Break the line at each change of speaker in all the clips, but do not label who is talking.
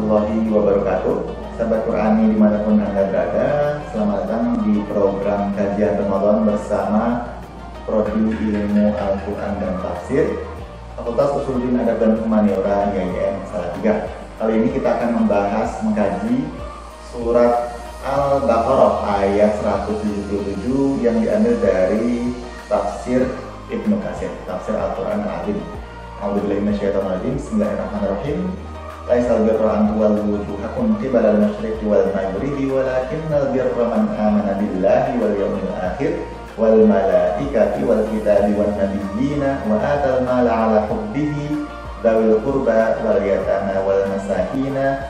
warahmatullahi wabarakatuh. Sahabat Qurani dimanapun Anda berada, selamat datang di program kajian Ramadan bersama Prodi Ilmu Al-Quran dan Tafsir Fakultas Usuluddin Adab dan Humaniora IAIN Salatiga. Kali ini kita akan mengkaji surat Al-Baqarah ayat 177 yang diambil dari tafsir Ibnu Katsir, tafsir Al-Quran Al-Azim. A'udzubillahi minasyaitonir rajim. Bismillahirrahmanirrahim. Laisal birra an tuwallu wujuhakum qibala al-masyriqi wal maghribi walakinnal birra man amana billahi wal yawmil akhir wal malaikati wal kitabi wan nabiyyina wa atal mala ala hubbihi dzawil qurba wal yatama wal masakina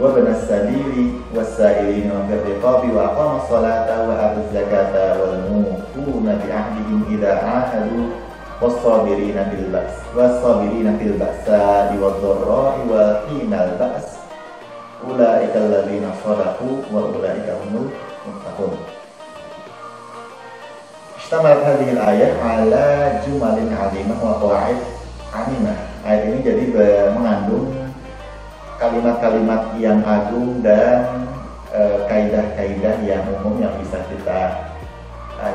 wa banas sabili was sa'ilina wa fir riqabi wa aqamas salata wa atuz zakata wal mufuna bi ahdihim idza ahadu was-sabirina fil ba'sa'i wad-dharra'i wa hinal ba's ulaika alladziina shadaqu wa ulaika humul muttaqun. Ishtamalat hadhihi al-ayah ala jumalin 'azimah wa qawa'id 'azimah. Ayat ini jadi mengandung kalimat-kalimat yang agung dan kaidah-kaidah yang umum yang bisa kita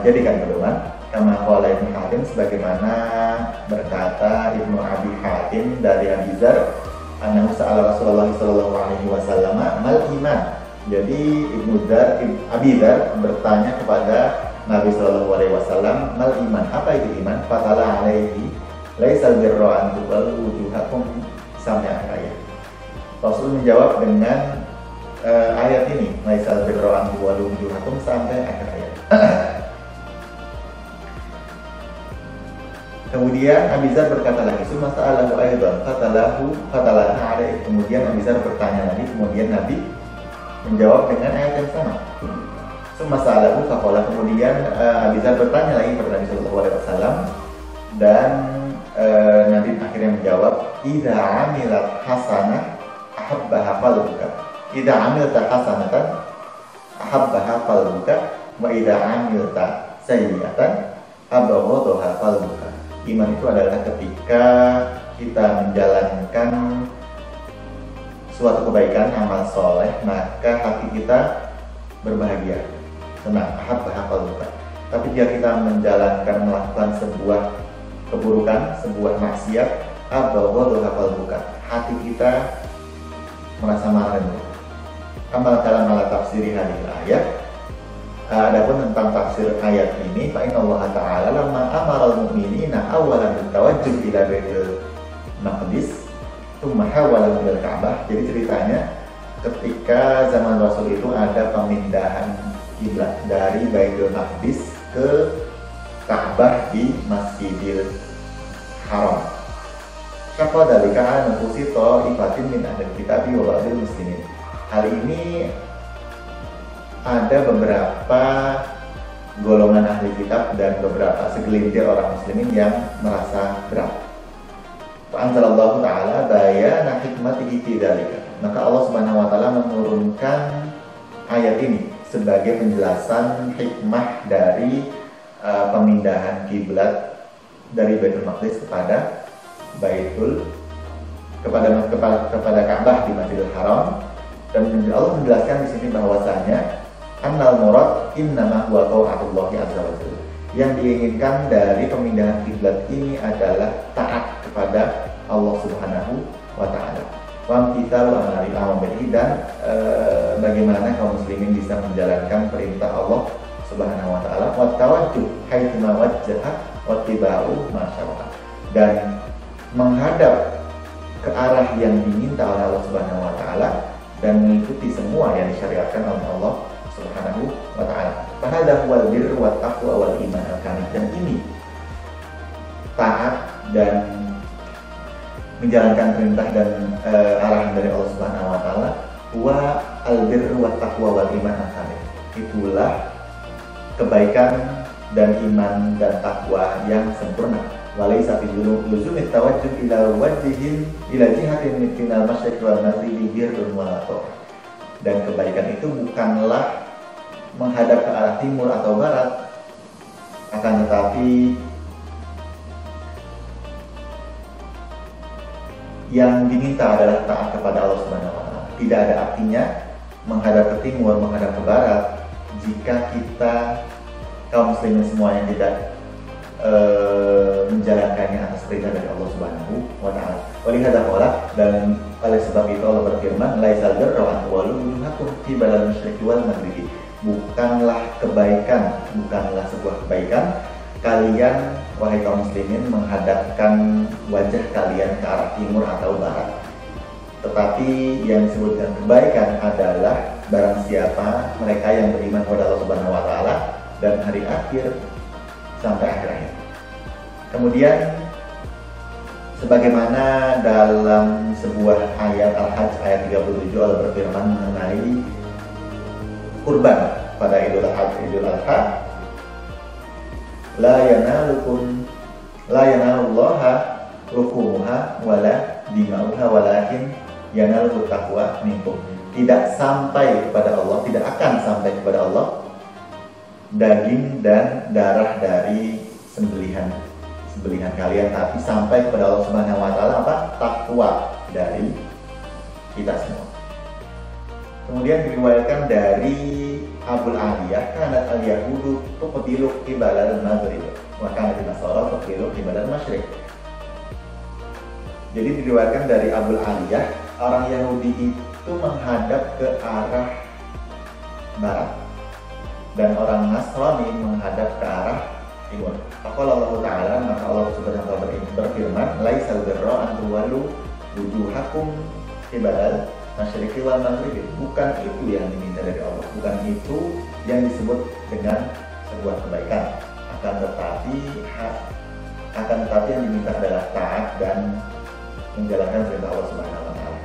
jadikan pedoman. Kama qala Ibnu Hatim, sebagaimana berkata Ibnu Abi Hatim dari Abi Dzar, annahu sa'ala Rasulullah sallallahu alaihi wasallam mal iman. Jadi Abi Dzar bertanya kepada Nabi sallallahu alaihi wasallam, mal iman, apa itu iman? Fatala alaihi laisal birra an tuwallu wujuhakum, sampai akhir ayat. Rasul menjawab dengan ayat ini, laisal birra an tuwallu wujuhakum, sampai akhir ayat. Kemudian Abi Dzar berkata lagi, summa sa'alahu aidan fatalana alaihi. Kemudian Abi Dzar bertanya lagi, kemudian Nabi menjawab dengan ayat yang sama. Summa sa'alahu faqala, kemudian Abi Dzar bertanya lagi kepada Nabi sallallahu alaihi wasallam, dan Nabi akhirnya menjawab, idza amilat hasanah ahabbaha qalbuka. Idza amilta hasanatan ahabbaha qalbuka wa idza amilta sayyi'atan abghadaha qalbuka. Iman itu adalah ketika kita menjalankan suatu kebaikan, amal soleh, maka hati kita berbahagia, senang, ahabbaha qalbuka. Tapi jika kita melakukan sebuah keburukan, sebuah maksiat, abghadaha qalbuka, hati kita merasa marah. Amal kalam ala tafsiri hadhihi ayat. Adapun tentang tafsir ayat ini, fa inna Allah Ta'ala lamma amara al-mu'minina awalan bitawajjuh ila Baitul Maqdis tsumma hawala ila Ka'bah. Jadi ceritanya ketika zaman Rasul itu ada pemindahan kiblat dari Baitul Maqdis ke Ka'bah di Masjidil Haram. Syafa dalika nufusi ta'ifatin min ahli kitab wa ba'dil muslimin. Hal ini ada beberapa golongan ahli kitab dan beberapa segelintir orang muslimin yang merasa berat. Wa anzalallahu ta'ala bayana hikmatihi fi dzalika. Maka Allah Subhanahu wa taala menurunkan ayat ini sebagai penjelasan hikmah dari pemindahan kiblat dari Baitul Maqdis kepada Ka'bah di Masjidil Haram. Dan Allah menjelaskan di sini bahwasanya annal murad innama huwa ta'atullahi azza wa jalla. Yang diinginkan dari pemindahan kiblat ini adalah taat kepada Allah Subhanahu wa taala. Wa kita wa amri dan bagaimana kaum muslimin bisa menjalankan perintah Allah Subhanahu wa taala, wa tawajjuh haitsu ma wajjaha wa tibau ma syara'a, dan menghadap ke arah yang diminta oleh Allah Subhanahu wa taala dan mengikuti semua yang disyariatkan oleh Allah Subhanahu wa ta'ala. Fahadha huwal birru wat taqwa wal iman al-kamil. Dan ini taat dan menjalankan perintah dan arahan dari Allah Subhanahu wa ta'ala, huwa al-birru wat taqwa wal iman al-kamil. Itulah kebaikan dan iman dan takwa yang sempurna. Walaysa fi luzumit tawajjuh ila wajhin ila jihatin min al-masyriq wal maghribi birrun wa ta'ah. Dan kebaikan itu bukanlah menghadap ke arah timur atau barat, akan tetapi yang diminta adalah taat kepada Allah Subhanahu wa taala. Tidak ada artinya menghadap ke timur, menghadap ke barat jika kita kaum muslimin semuanya tidak menjalankannya atas perintah dari Allah Subhanahu wa taala. Walihada qala, dan oleh sebab itu Allah berfirman, laisal birra an tuwallu wujuhakum qibalal masyriqi wal maghribi. Bukanlah kebaikan, bukanlah sebuah kebaikan kalian wahai kaum muslimin menghadapkan wajah kalian ke arah timur atau barat. Tetapi yang disebutkan kebaikan adalah barang siapa mereka yang beriman kepada Allah Subhanahu wa taala dan hari akhir sampai akhir-akhir. Kemudian sebagaimana dalam sebuah ayat Al-Hajj ayat 37 Allah berfirman mengenai kurban pada Idul Adha, la yanalullaha luhumuha wala dima'uha walakin yanaluhu taqwa minkum. Tidak sampai kepada Allah, tidak akan sampai kepada Allah daging dan darah dari sembelihan kalian, tapi sampai kepada Allah Subhanahu wa taala apa? Takwa dari kita semua. Kemudian diriwayatkan dari Abul Aliyah, kanat al-yahudu tuqbilu qibalal maghrib wa kanat an-nasara tuqbilu qibalal masyriq. Jadi diriwayatkan dari Abul Aliyah, orang Yahudi itu menghadap ke arah barat dan orang Nasrani menghadap ke arah timur. Faqala Allah Ta'ala, maka Allah Subhanahu wa taala berfirman, laisal birra an tuwallu wujuhakum qibalal masyriqi wal maghribi. Bukan itu yang diminta dari Allah, bukan itu yang disebut dengan sebuah kebaikan. Akan tetapi yang diminta adalah taat dan menjalankan perintah Allah Subhanahu wa taala.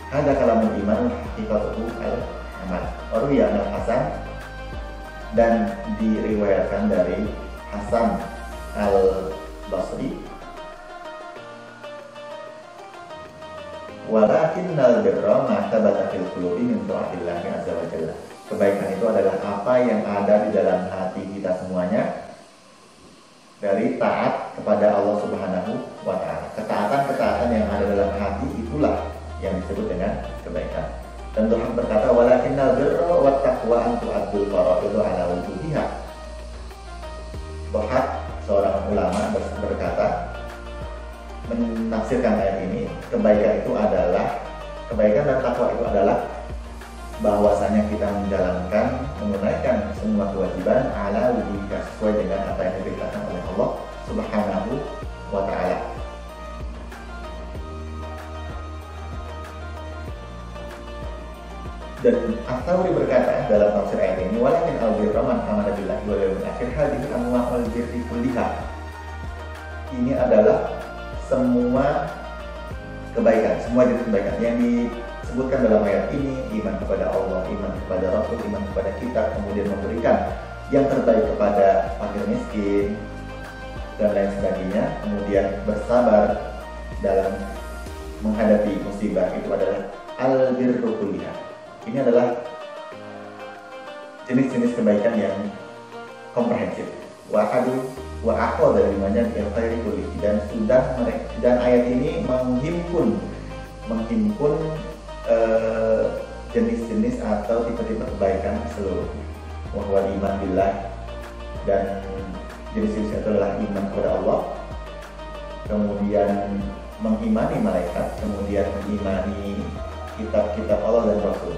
Ada kalamul iman hakikatuhu al-amal. Waruya al-Hasan, dan diriwayatkan dari Hasan al-Basri, walakinnal birra ma thabata fil qulubi min ta'atillahi azza wa jalla. Kebaikan itu adalah apa yang ada di dalam hati kita semuanya dari taat kepada Allah Subhanahu wa taala. Ketaatan yang ada dalam hati itulah yang disebut dengan kebaikan. Dan Tuhan berkata, walakinnal birra wat taqwa an tu'addul fara'id ala wujuhiha. Dhahak, seorang ulama berkata, menafsirkan ayat ini, kebaikan dan takwa itu adalah bahwasanya kita menunaikan semua kewajiban ala wujuhiha, sesuai dengan apa yang diberitakan oleh Allah Subhanahu wa taala. Dan At-Tawri berkata dalam tafsir ayat ini, walakin al-birra man amana billahi wal yawmil akhir hadhihi anwa'ul birri kulliha. Ini adalah semua kebaikan, semua jenis kebaikan yang disebutkan dalam ayat ini: iman kepada Allah, iman kepada Rasul, iman kepada kitab, kemudian memberikan yang terbaik kepada fakir miskin dan lain sebagainya, kemudian bersabar dalam menghadapi musibah, itu adalah al-birru kulliha. Ini adalah jenis-jenis kebaikan yang komprehensif. Wa aqwa dari banyak yang khairi kulli, dan ayat ini menghimpun jenis-jenis atau tipe-tipe kebaikan seluruhnya. Wa huwa iman billah, dan jenis-jenis itu adalah iman kepada Allah, kemudian mengimani malaikat, kemudian mengimani kitab-kitab Allah dan Rasul.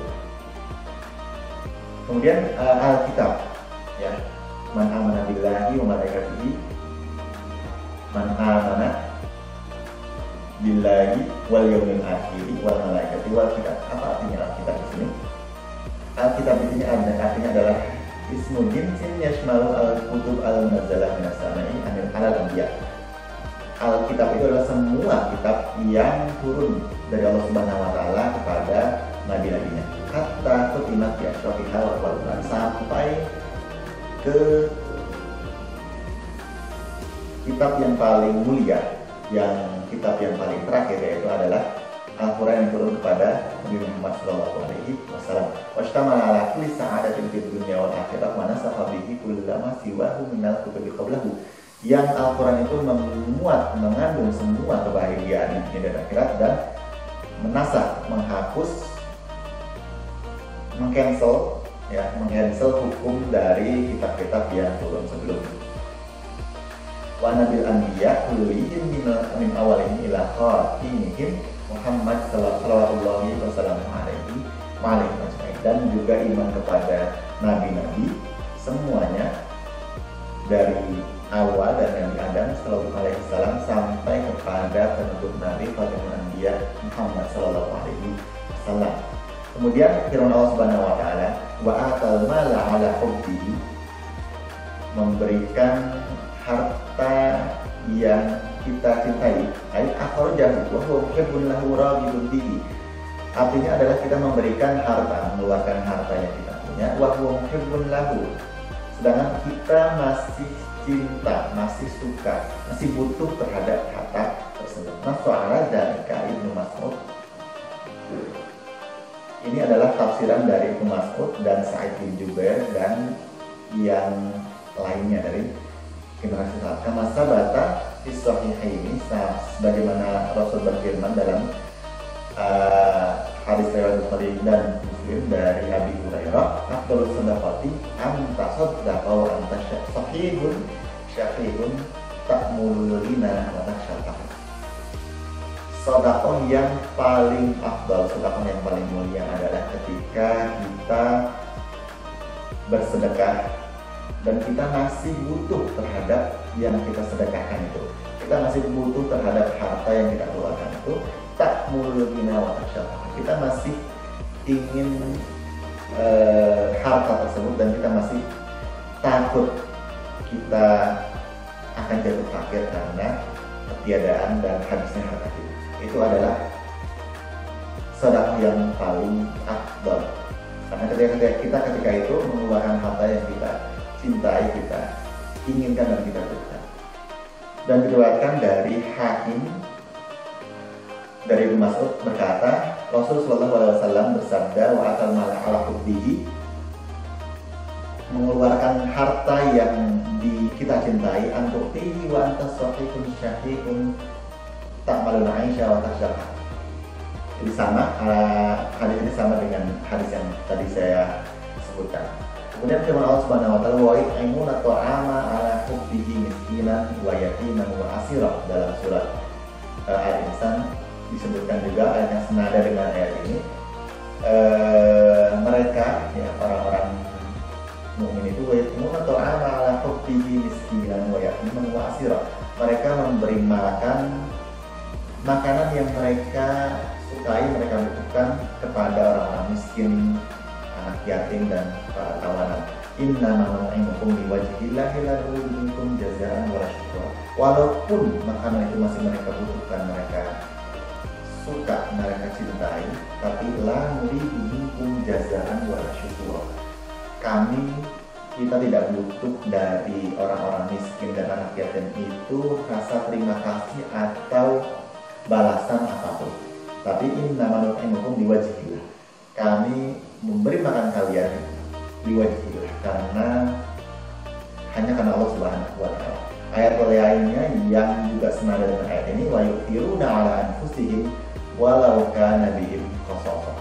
Kemudian Alkitab, ya, man amana billahi wa malaikatihi, man amana billahi wal yawmil akhir wal malaikati wal kitab. Apa artinya Alkitab di sini? Alkitab di sini artinya adalah ismu jinsin yashmalu al-kutub al-nazzalah minas sama'i alal anbiya. Alkitab itu adalah semua kitab yang turun dari Allah Subhanahu wa taala kepada nabi-nabinya. Hatta kutimat bi asyrafil wal Quran, sampai ke kitab yang paling mulia, kitab yang paling terakhir, yaitu adalah Al-Quran yang turun kepada Nabi Muhammad SAW. Washtamala ala kulli sa'adatin fid dunya wal akhirah wa nasafa bihi kullama siwahu minal kutubi qablahu. yang Al-Quran itu memuat, mengandung semua kebahagiaan di dunia dan akhirat, dan menasakh, menghapus, mengcancel hukum dari kitab-kitab yang turun sebelumnya. Wa nabil anbiya kullihim min awalihim ila khatimihim Muhammad sallallahu alaihi wasallam dan juga iman kepada nabi-nabi semuanya dari awal dan Nabi Adam sallallahu alaihi wasallam sampai kepada penutup Nabi Fatimah Anbiya Muhammad sallallahu alaihi wasallam. Kemudian firman Allah Subhanahu wa taala, wa atal mala ala hubbihi, memberikan harta yang kita cintai, ay akhrajahu wa huwa muhibbun lahu raghibun bihi. Artinya adalah kita memberikan harta, mengeluarkan harta yang kita punya, wa huwa muhibbun lahu, sedangkan kita masih cinta, masih suka, masih butuh terhadap harta tersebut. Nafa'ala dzalika Ibnu Mas'ud. Ini adalah tafsiran dari Ibnu Mas'ud dan Sa'id bin Jubair dan yang lainnya dari generasi salaf. Kama sabata fi sahihaini, sebagaimana Rasul berfirman dalam hadis riwayat Bukhari dan Muslim dari Abi Hurairah, afdhalus shadaqati anta saddaqa wa anta sahihun syahihun ta'mulul lina wa tasyata. Sedekah yang paling afdal, sedekah yang paling mulia adalah ketika kita bersedekah dan kita masih butuh terhadap yang kita sedekahkan itu. Kita masih butuh terhadap harta yang kita keluarkan itu. Ta'mulul lina wa tasyata. Kita masih ingin harta tersebut dan kita masih takut kita akan jatuh fakir karena ketiadaan dan habisnya harta kita. Itu adalah sedekah yang paling afdal. Karena ketika itu mengeluarkan harta yang kita cintai, kita inginkan dan kita butuhkan. Dan diriwayatkan dari Hakim dari Ibnu Mas'ud berkata, Rasulullah SAW bersabda, wa atal mala ala hubbihi, mengeluarkan harta yang kita cintai, antuqihi wa antas sahihun syahihun ta'malun Aisyah wa tasyarha. Jadi sama, hadis ini sama dengan hadis yang tadi saya sebutkan. Kemudian firman Allah Subhanahu wa taala, wa yut'imuna ta'ama ala hubbihi miskinan wa yatiman wa asira, dalam surat Al-Insan disebutkan juga ayat yang senada dengan ayat ini. Mereka, ya, orang-orang mukmin itu, wa yut'imuna ta'ama ala hubbihi miskinan wa yatiman wa asira, mereka memberi makan makanan yang mereka sukai, mereka butuhkan kepada orang-orang miskin, anak yatim dan para tawanan. Innama nut'imukum liwajhillahi la nuridu minkum jazaa'an wa syukra. Walaupun makanan itu masih mereka butuhkan, mereka suka, mereka cintai, tapi la nuridu minkum jazaa'an wa syukra. Kita tidak butuh dari orang-orang miskin dan anak yatim itu rasa terima kasih atau balasan apapun, tapi innama nut'imukum liwajhillah, kami memberi makan kalian liwajhillah, hanya karena Allah Subhanahu wa taala. Ayat lainnya yang juga senada dengan ayat ini, wa yu'thiruna 'ala anfusihim walau kana bihim khasasah,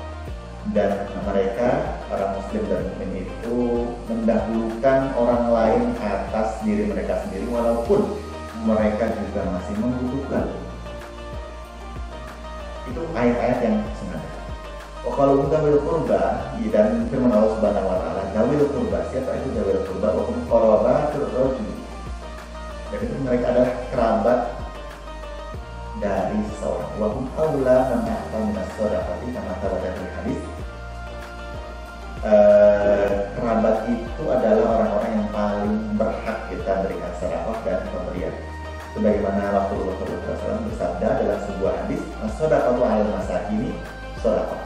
dan mereka para muslim dan mukmin itu mendahulukan orang lain atas diri mereka sendiri walaupun mereka juga masih membutuhkan. Itu ayat-ayat yang senada. Kalau dawil qurba, dan firman Allah Subhanahu wa taala, dawil qurba, siapa itu dawil qurba? Wa hum qarabatur rajul. Jadi mereka adalah kerabat dari seseorang. Wa hum aula man ya'ta min as-shadaqati kama thabata fil hadis. Kerabat itu adalah orang-orang yang paling berhak kita berikan sedekah dan pemberian. Sebagaimana Rasulullah SAW bersabda dalam sebuah hadis, as-shadaqatu 'alal masakini shadaqah.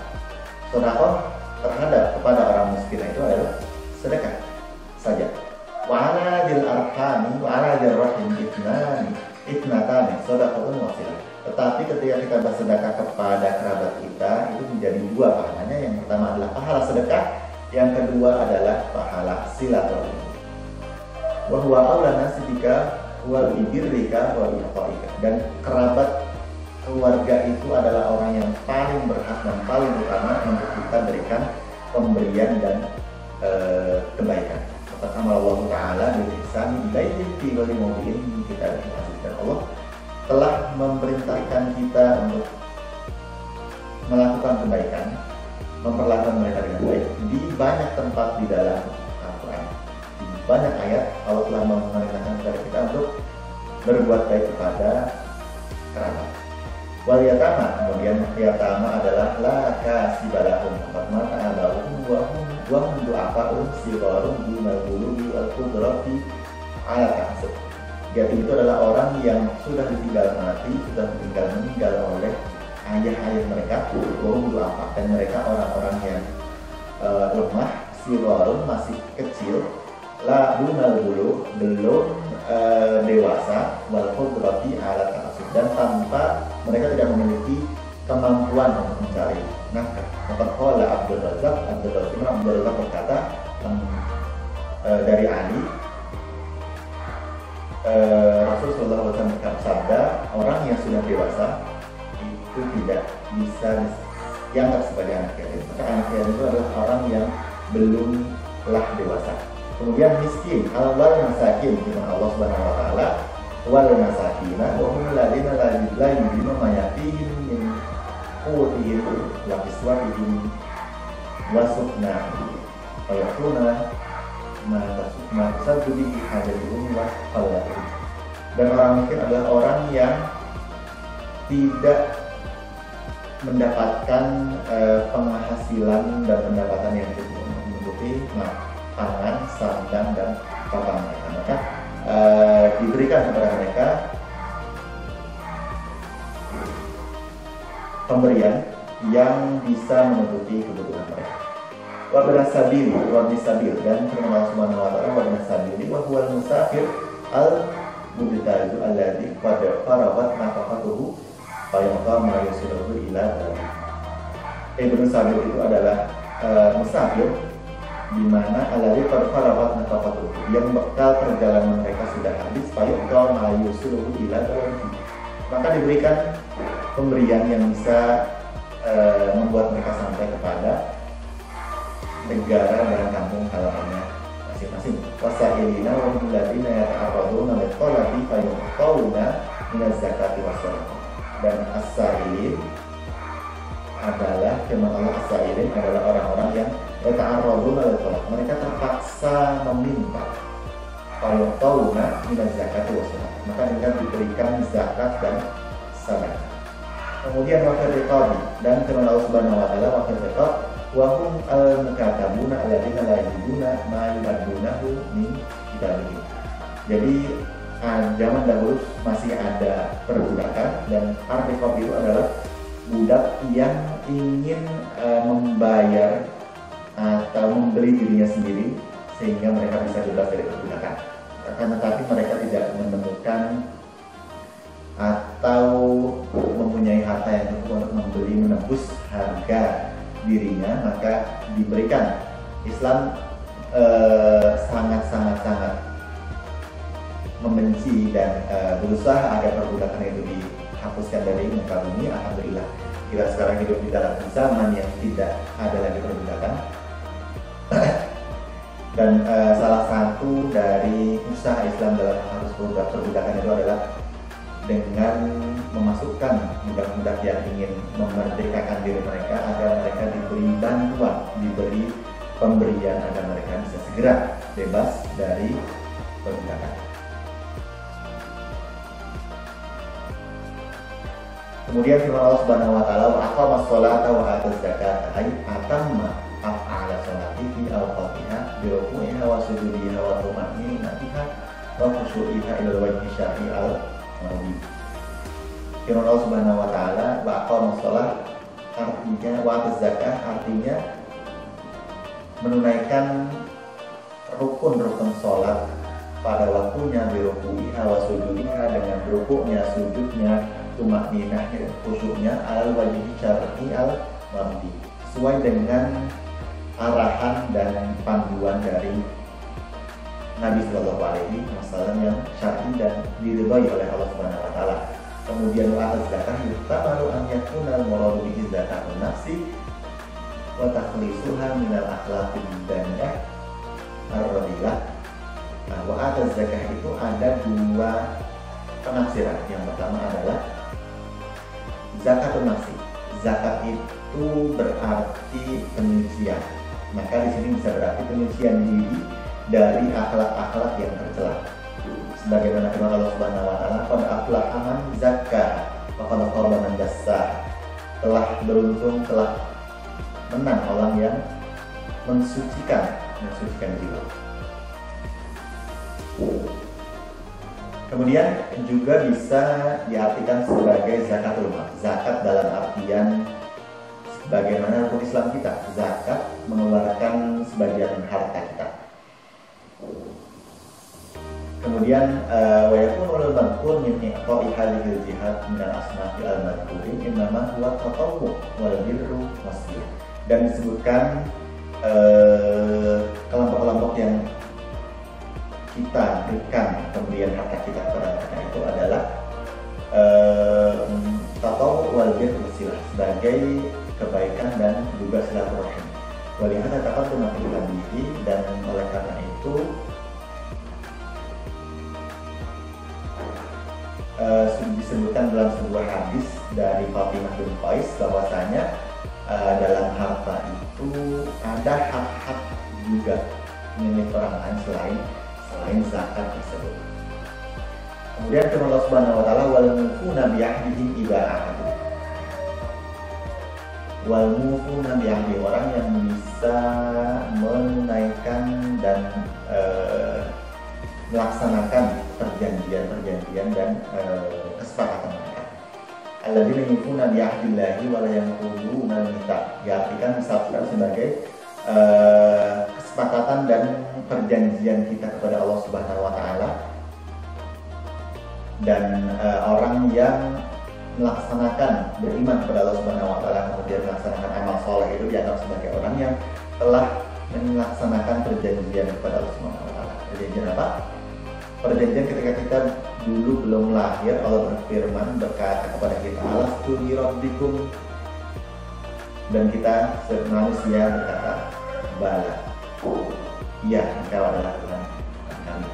Sedekah terhadap kepada orang miskin itu adalah sedekah saja. Wa 'ala dzil arhami wa 'ala dzir rahim itnatani shadaqatun wasilah. Tetapi ketika kita bersedekah kepada kerabat kita, itu menjadi dua pahalanya. Yang pertama adalah pahala sedekah, yang kedua adalah pahala silaturahim. Wa huwa aula nasi bika wa bibirrika wa bi'ataika. Dan kerabat keluarga itu adalah orang yang paling berhak dan paling utama untuk kita berikan pemberian dan kebaikan. Kata Allah Ta'ala bil ihsani ilaihi fi wali mawdi'in, kita dan Allah telah memerintahkan kita untuk melakukan kebaikan, memperlakukan mereka dengan baik di banyak tempat di dalam Al-Quran. Di banyak ayat Allah telah memerintahkan kepada kita untuk berbuat baik kepada kerabat. Wal yatama, kemudian yatama adalah la kasibalahum fatmata alahum wa hum du'afaun sigarun dunal bulugi wal qudrati ala tahsib. Yatim itu adalah orang yang sudah ditinggal mati, sudah meninggal oleh ayah-ayah mereka, wa hum du'afa, dan mereka orang-orang yang lemah, sigarun masih kecil, la dunal bulu belum dewasa, wal qudrati ala tahsib, dan tanpa mereka tidak memiliki kemampuan untuk mencari nafkah. Maka qala Abdul Razak berkata dari Ali, Rasulullah SAW bersabda, orang yang sudah dewasa itu tidak bisa dianggap sebagai anak yatim. Maka anak yatim itu adalah orang yang belumlah dewasa. Kemudian miskin, al-wal masakin, firman Allah Subhanahu wa taala, wal masakina wa hum alladziina la yujiduna ma yaqihim min qutihim wa kiswatihim wa sukna wa yakuna ma tasabbi bi hajatihim wa qallatihim. Dan orang miskin adalah orang yang tidak mendapatkan penghasilan dan pendapatan yang cukup untuk menutupi pangan, sandang, dan papan mereka. Maka diberikan kepada mereka pemberian yang bisa menutupi kebutuhan mereka. Wabna sabil, dan firman Allah Subhanahu wa taala, wabna sabili wa huwal musafir al mubtaju alladzi qad farabat nafaqatuhu fa yaqam ma yusiluhu ila dzalik. Ibnu sabil itu adalah musafir di mana alladzi qad farabat nafaqatuhu, yang bekal perjalanan mereka sudah habis, fa yaqam ma yusiluhu ila dzalik. Maka diberikan pemberian yang bisa membuat mereka sampai kepada negara dan kampung halamannya masing-masing. Wasailina wa hum alladziina yata'arraduna lit-talabi fa yu'tawna minaz zakati was-shadaqah. Dan as-sa'ilin adalah, firman Allah, as-sa'ilin adalah orang-orang yang yata'arraduna lit-talab, mereka terpaksa meminta, fa yu'tawna minaz zakati was-shadaqah, maka dengan diberikan zakat dan sedekah. Kemudian wakil riqabi, dan firman Allah Subhanahu wa taala, wakil riqab wa hum al-mukatabuna alladziina la yajiduna ma yu'addunahu min kitabihim. Jadi zaman dahulu masih ada perbudakan, dan ar-riqab itu adalah budak yang ingin membayar atau membeli dirinya sendiri sehingga mereka bisa bebas dari perbudakan. Akan tetapi mereka tidak menemukan atau mempunyai harta yang cukup untuk membeli menebus harga dirinya, maka diberikan. Islam sangat membenci dan berusaha agar perbudakan itu dihapuskan dari muka bumi. Alhamdulillah kita sekarang hidup di dalam zaman yang tidak ada lagi perbudakan. Dan salah satu dari usaha Islam dalam menghapus perbudakan itu adalah dengan memasukkan budak-budak yang ingin memerdekakan diri mereka agar mereka diberi bantuan, diberi pemberian agar mereka bisa segera bebas dari perbudakan. Kemudian firman Allah Subhanahu wa taala, wa aqamas sholata wa ataz zakata, ay atamma af'ala sholati fi awqatiha bi ruku'iha wa sujudiha wa tuma'ninatiha wa khushu'iha ila wajhi syari'al mawdi. Firman Allah Subhanahu wa taala, wa aqamas sholat artinya, wa ataz zakah artinya menunaikan rukun-rukun sholat pada waktunya, bi ruku'iha wa sujudiha, dengan rukuknya, sujudnya, tumakninahnya, khusyuknya, al wajhi syar'i'al mawdi, sesuai dengan arahan dan panduan dari Nabi Shallallahu Alaihi Wasallam yang syar'i dan diridhoi oleh Allah Subhanahu Wa Taala. Kemudian atas zakah yutamalu an yakuna al-muradu bihi zakatun nafsi wa takhlisuha min al-akhlaqid daniyah ar-radilah. Nah, wa atas zakah itu ada dua penafsiran. Yang pertama adalah zakatun nafsi. Zakat itu berarti penyucian. Maka di sini bisa berarti penyucian diri dari akhlak-akhlak yang tercela. Sebagaimana firman Allah Subhanahu wa taala, "Qad aflaha man zakka wa qad khaba man dassaha." Telah beruntung, telah menang orang yang mensucikan jiwa. Kemudian juga bisa diartikan sebagai zakatul mal. Zakat dalam artian bagaimana hukum Islam kita, zakat mengeluarkan sebagian harta kita. Kemudian wa yakunu al-madhkur min iqta'i hadhil jihad min al-asnafi al-madhkurin innama huwa tatawwu wal birru wasilah. Dan disebutkan kelompok-kelompok yang kita berikan pemberian harta kita kepada mereka itu adalah tatawwu wal birru wasilah, sebagai kebaikan dan juga silaturahim. Walihada taqaddama fil hadithi, dan oleh karena itu disebutkan dalam sebuah hadis dari Fatimah bin Qais bahwasanya dalam harta itu ada hak-hak juga milik orang lain selain zakat tersebut. Kemudian firman Allah Subhanahu wa taala, wal mufuna bi ahdihim idza ahadu. Wal mufuna bi ahdi, orang yang bisa menunaikan dan melaksanakan perjanjian dan kesepakatan mereka. Alladzina yufuna bi ahdillahi wa la yanquduna al-mitsaq. Diartikan misalkan sebagai kesepakatan dan perjanjian kita kepada Allah Subhanahu wa taala, dan orang yang melaksanakan, beriman kepada Allah Subhanahu wa taala kemudian melaksanakan amal soleh itu dianggap sebagai orang yang telah melaksanakan perjanjian kepada Allah Subhanahu wa taala. Perjanjian apa? Perjanjian ketika kita dulu belum lahir, Allah berfirman, berkata kepada kita, alastu bi rabbikum, dan kita manusia berkata, bala, iya, engkau adalah Tuhan kami.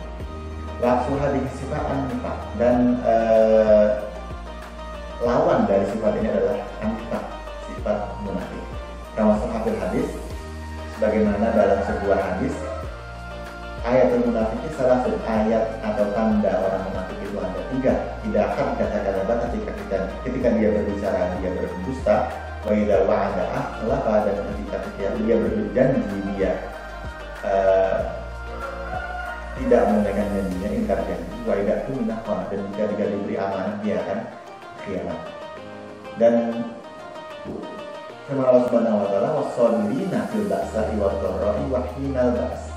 Lafzu hadis sifat an-nifaq, dan lawan dari sifat ini adalah an-nifaq, sifat munafik. Kama sahih hadis, sebagaimana dalam sebuah hadis, ayatul munafiki salah satu ayat atau tanda orang munafik itu ada 3. Tidak akan kata-kata ketika dia berbicara dia berdusta, wa idza wa'ada akhlafa, dan ketika dia berjanji dia tidak menunaikan janjinya, ingkar janji, wa idza tumina khana, dan jika diberi amanah dia akan khianat. Dan firman Allah Subhanahu wa taala, was-sabirina fil ba'sa'i wad-dharra'i wa hinal ba's.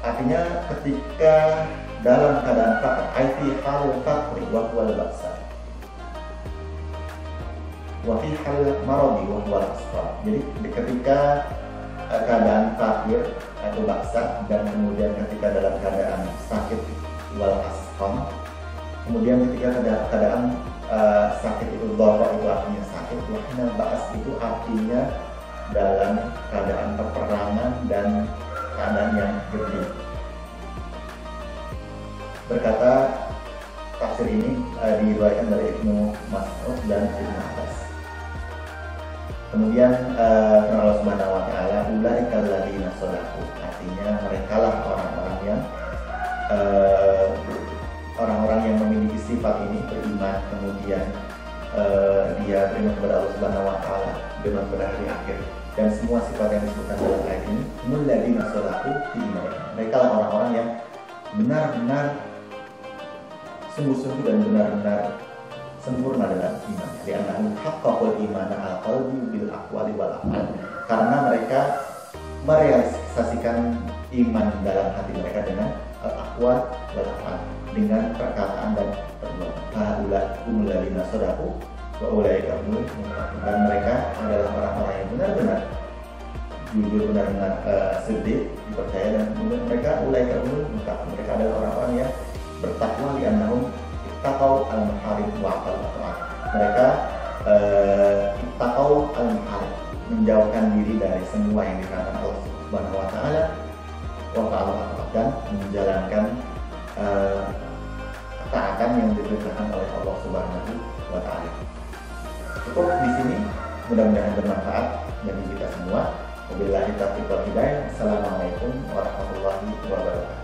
Artinya ketika dalam keadaan fakir, fi halil fakri wa huwal ba'sa, wa fi halil maradi wa huwal asfar. Jadi ketika keadaan fakir atau ba'sa, dan kemudian ketika dalam keadaan sakit wal asfar, kemudian ketika keadaan sakit itu dharra itu artinya sakit, wa hinal ba's itu artinya dalam keadaan peperangan dan keadaan yang gede. Berkata tafsir ini diriwayatkan dari Ibnu Mas'ud dan Ibnu Abbas. Kemudian Allah Subhanahu wa taala, ulaika alladzina shadaqu, artinya merekalah orang-orang yang memiliki sifat ini, beriman, kemudian dia beriman kepada Allah Subhanahu wa taala, beriman pada hari akhir, dan semua sifat yang disebutkan dalam ayat ini, alladzina shadaqu fi imanihim. Merekalah orang-orang yang benar-benar sungguh-sungguh dan benar-benar sempurna dalam iman. Li'annahum haqqaqul imana al-qalbi bil aqwali wal af'al. Karena mereka merealisasikan iman dalam hati mereka dengan al-aqwal wal af'al, dengan perkataan dan perbuatan. Haula'ul ladzina shadaqu wa ulaika humul muttaqun. Dan mereka adalah orang-orang yang benar-benar jujur, benar-benar sedih, dipercaya, dan kemudian mereka mereka adalah orang-orang yang bertakwa di annahum ittaqau al-maharim wa aqal al-ta'at. Mereka ittaqau al-maharim, menjauhkan diri dari semua yang dikatakan Allah Subhanahu wa taala, wa ta'ala, dan menjalankan taatan yang diperintahkan oleh Allah Subhanahu wa taala. Cukup di sini, mudah-mudahan bermanfaat bagi kita semua. Wabillahi taufiq wal hidayah. Assalamualaikum warahmatullahi wabarakatuh.